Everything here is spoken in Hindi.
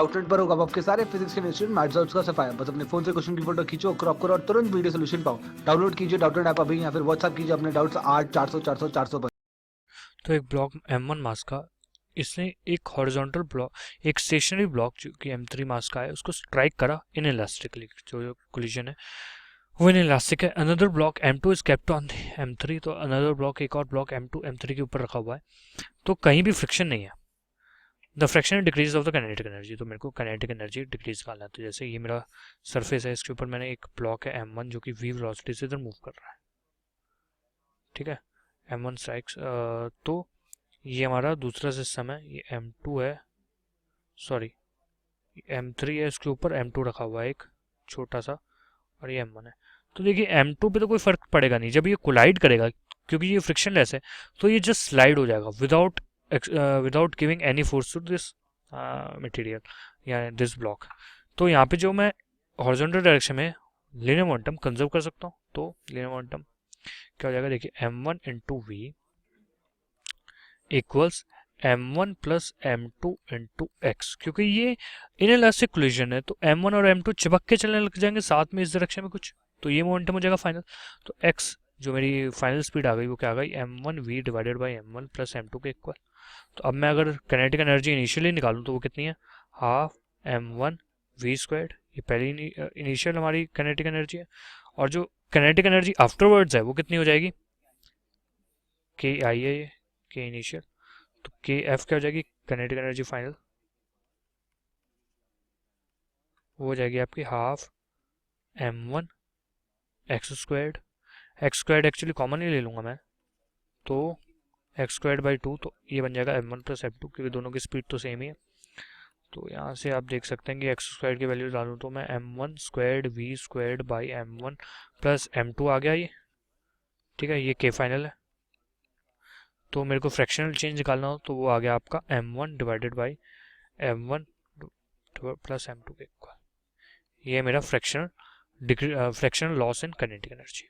आउटलेट पर होगा आपके सारे फिजिक्स के इंस्टीट्यूट मैथ्स का सफाया। बस अपने फोन से क्वेश्चन की फोटो खींचो, क्रॉप करो और तुरंत वीडियो सोल्यूशन पाओ। डाउनलोड कीजिए डाउटनेट ऐप अभी, या फिर व्हाट्सएप कीजिए अपने डाउट्स 8 400 400 400 पर। तो एक ब्लॉक M1 मास का, इसने एक हॉरिजॉन्टल ब्लॉक, एक स्टेशनरी ब्लॉक जो कि M3 मास का है, उसको स्ट्राइक करा इन इलास्टिकली। जो कोलिजन है वो इन इलास्टिक है। Another block M2 is kept on M3, तो अनदर ब्लॉक, एक और ब्लॉक M2 M3 के ऊपर रखा हुआ है, तो कहीं भी फ्रिक्शन नहीं है। The fractional decrease of the kinetic energy, तो मेरे को काइनेटिक एनर्जी डिक्रीज करना है। तो जैसे ये मेरा सरफेस है, इसके ऊपर मैंने एक ब्लॉक है M1 जो कि v वेलोसिटी से इधर मूव कर रहा है, ठीक है। M1 स्ट्राइक्स, तो ये हमारा दूसरा सिस्टम है, ये M2 है, सॉरी M3 है, इसके ऊपर M2 रखा हुआ है एक छोटा सा, और ये M1 है। तो देखिए M2 पे तो कोई फर्क पड़ेगा नहीं, जब ये कोलाइड करेगा क्योंकि ये फ्रिक्शनलेस है, तो ये जस्ट स्लाइड हो जाएगा without giving any force to this material या दिस ब्लॉक। तो यहाँ पे जो मैं हॉरिजॉन्टल डायरेक्शन में लीनियर मोमेंटम कंजर्व कर सकता हूँ, तो लीनियर मोमेंटम क्या हो जाएगा, देखिए M1 into V equals M1 plus M2 into X, क्योंकि ये इनइलास्टिक कोलिजन है, तो M1 और M2 चिपक के चलने लग जाएंगे साथ में इस डायरेक्शन में कुछ, तो ये मोमेंटम हो जाएगा फाइनल। तो x जो मेरी फाइनल स्पीड आ गई वो क्या आ गई, M1v divided by M1 plus M2 के इक्वल। तो अब मैं अगर काइनेटिक एनर्जी इनिशियली निकालूं तो वो कितनी है, हाफ M1v स्क्वायर्ड, ये पहली इनिशियल हमारी काइनेटिक एनर्जी है। और जो काइनेटिक एनर्जी आफ्टरवर्ड्स है वो कितनी हो जाएगी, के आई है ये, के इनिशियल, तो के एफ क्या हो जाएगी, काइनेटिक एनर्जी फाइनल, वो हो जाएगी आपकी half M1 X squared actually common ही ले लूँगा मैं, तो एक्स स्क्वायर्ड बाई 2, तो ये बन जाएगा M1 प्लस M2, क्योंकि दोनों की स्पीड तो सेम ही है। तो यहाँ से आप देख सकते हैं कि एक्स स्क्वायर्ड की वैल्यू डालूँ तो मैं M1 squared V squared by M1 plus M2 आ गया ये, ठीक है, ये के फाइनल है। तो मेरे को फ्रैक्शनल चेंज निकालना हो तो वो आ गया आपका M1 divided by M1 plus M2 के इक्वल। ये है मेरा fractional loss in kinetic energy.